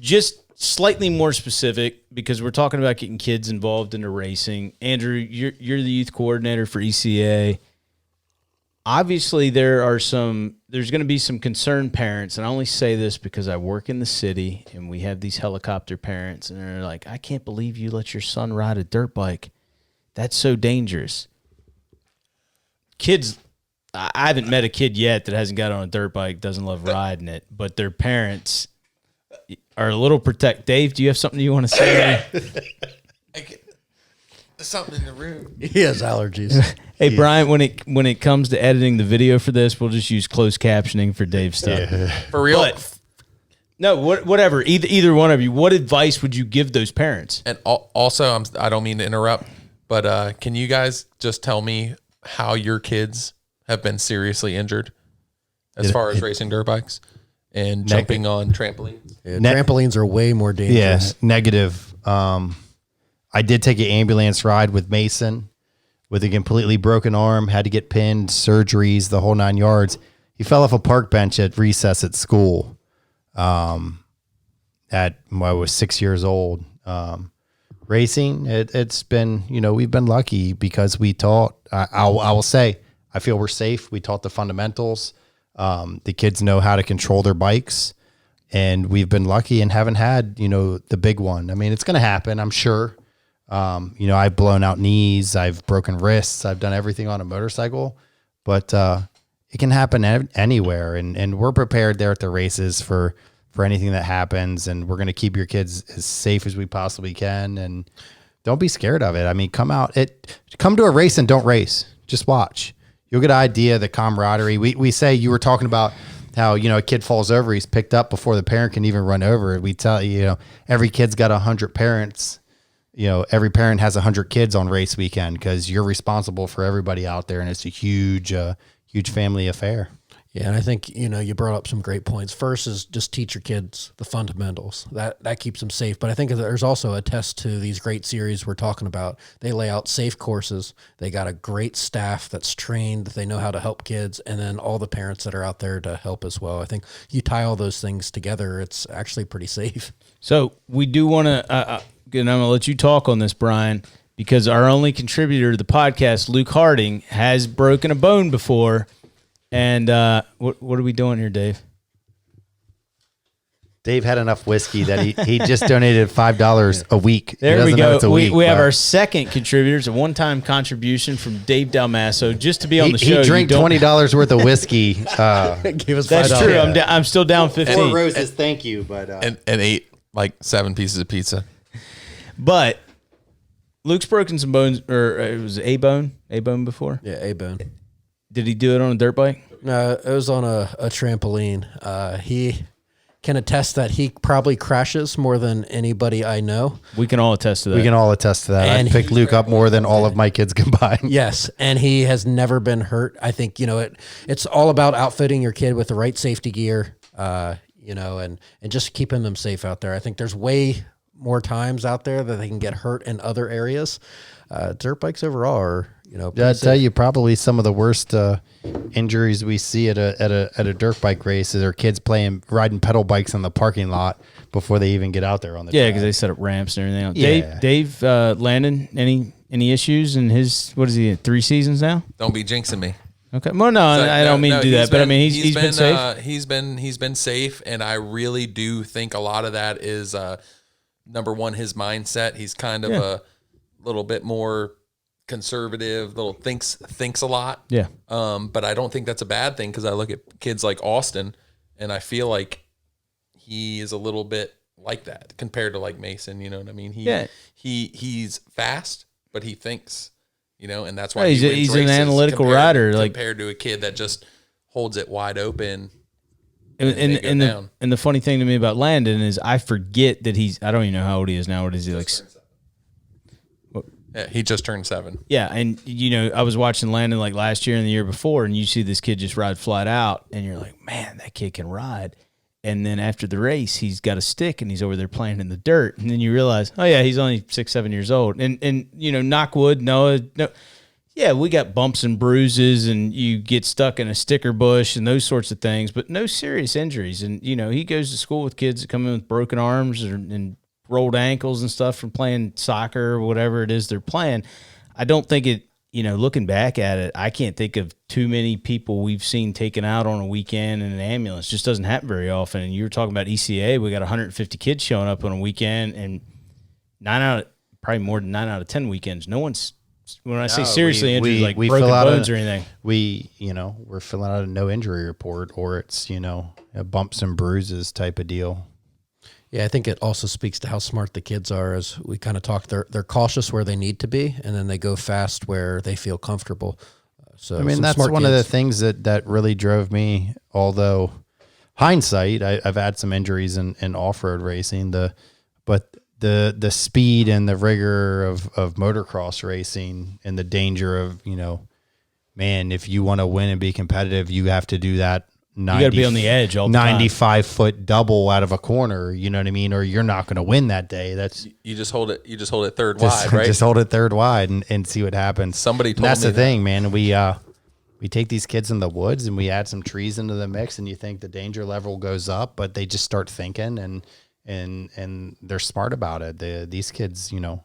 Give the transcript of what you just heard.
just slightly more specific, because we're talking about getting kids involved into racing. Andrew, you're the youth coordinator for ECA. Obviously, there's going to be some concerned parents, and I only say this because I work in the city, and we have these helicopter parents, and they're like, I can't believe you let your son ride a dirt bike. That's so dangerous. Kids, I haven't met a kid yet that hasn't got on a dirt bike, doesn't love riding it, but their parents are a little Dave, do you have something you want to say? Something in the room. He has allergies. Hey, Brian, when it comes to editing the video for this, we'll just use closed captioning for Dave's stuff. Yeah. For real? But, no, whatever. Either one of you, what advice would you give those parents? And also, I don't mean to interrupt, but can you guys just tell me how your kids have been seriously injured as far as racing dirt bikes and jumping on trampolines? Yeah, trampolines are way more dangerous. Yes, negative. I did take an ambulance ride with Mason with a completely broken arm, had to get pinned, surgeries, the whole 9 yards. He fell off a park bench at recess at school when I was 6 years old. Racing, it's been, we've been lucky because we taught, I will say, I feel we're safe. We taught the fundamentals. The kids know how to control their bikes, and we've been lucky and haven't had, the big one. I mean, it's going to happen, I'm sure. I've blown out knees, I've broken wrists, I've done everything on a motorcycle, but it can happen anywhere. And we're prepared there at the races for anything that happens. And we're going to keep your kids as safe as we possibly can. And don't be scared of it. I mean, come to a race and don't race. Just watch. You'll get an idea of the camaraderie. We say, you were talking about how, a kid falls over, he's picked up before the parent can even run over. We tell you, every kid's got 100 parents. Every parent has 100 kids on race weekend because you're responsible for everybody out there, and it's a huge family affair. Yeah, and I think, you brought up some great points. First is just teach your kids the fundamentals. That keeps them safe. But I think there's also a test to these great series we're talking about. They lay out safe courses. They got a great staff that's trained. They know how to help kids, and then all the parents that are out there to help as well. I think you tie all those things together, it's actually pretty safe. So we do want to, and I'm going to let you talk on this, Brian, because our only contributor to the podcast, Luke Harding, has broken a bone before. And what are we doing here, Dave? Dave had enough whiskey that he just donated $5 a week. There we go. We have our second contributor. It's a one-time contribution from Dave Dalmasso just to be on the show. He drank $20 worth of whiskey. Give us $5. That's true. Yeah. I'm still down 15. 4 roses, thank you. But and ate like 7 pieces of pizza. But Luke's broken some bones, or it was A-bone before? Yeah, A-bone. Did he do it on a dirt bike? No, it was on a trampoline. He can attest that he probably crashes more than anybody I know. We can all attest to that. We can all attest to that. And I picked Luke up more than all of my kids combined. Yes, and he has never been hurt. I think, it's all about outfitting your kid with the right safety gear, and just keeping them safe out there. I think there's way more times out there that they can get hurt in other areas. Dirt bikes overall are, I tell you, probably some of the worst injuries we see at a dirt bike race is our kids riding pedal bikes in the parking lot before they even get out there on the track. because they set up ramps and everything else. Yeah. Dave Landon, any issues in his, what is he, 3 seasons now? Don't be jinxing me. Okay. Well, no, I don't mean to do that, but I mean, he's been safe. He's been safe, and I really do think a lot of that is number one, his mindset. He's kind of a little bit more conservative, thinks a lot. Yeah. But I don't think that's a bad thing, because I look at kids like Austin, and I feel like he is a little bit like that compared to like Mason. You know what I mean? He's fast, but he thinks. And that's why he's an analytical rider, compared to a kid that just holds it wide open. And the funny thing to me about Landon is I forget that I don't even know how old he is now. What is he like? Yeah, he just turned 7. Yeah, and I was watching Landon like last year and the year before, and you see this kid just ride flat out, and you're like, man, that kid can ride. And then after the race, he's got a stick and he's over there playing in the dirt, and then you realize, oh yeah, he's only 6, 7 years old. And knock wood, no, Yeah, we got bumps and bruises, and you get stuck in a sticker bush and those sorts of things, but no serious injuries. And, you know, he goes to school with kids that come in with broken arms and rolled ankles and stuff from playing soccer or whatever it is they're playing. I don't think it, you know, looking back at it, I can't think of too many people we've seen taken out on a weekend in an ambulance. It just doesn't happen very often. And you were talking about ECA, we got 150 kids showing up on a weekend, and probably more than 9 out of 10 weekends, no one's, when I say seriously injured, like broken bones or anything. We're filling out a no injury report, or it's, you know, a bumps and bruises type of deal. Yeah, I think it also speaks to how smart the kids are. As we kind of talked, they're cautious where they need to be, and then they go fast where they feel comfortable. So I mean, that's one of the things that really drove me. Although hindsight, I've had some injuries in off-road racing, but the speed and the rigor of motocross racing, and the danger of, you know, man, if you want to win and be competitive, you have to do that. You got to be on the edge all the 95-foot double out of a corner, you know what I mean? Or you're not going to win that day. That's you just hold it third wide, right? Just hold it third wide and see what happens. Somebody told me that's the thing, man. We take these kids in the woods and we add some trees into the mix, and you think the danger level goes up, but they just start thinking and they're smart about it. These kids, you know,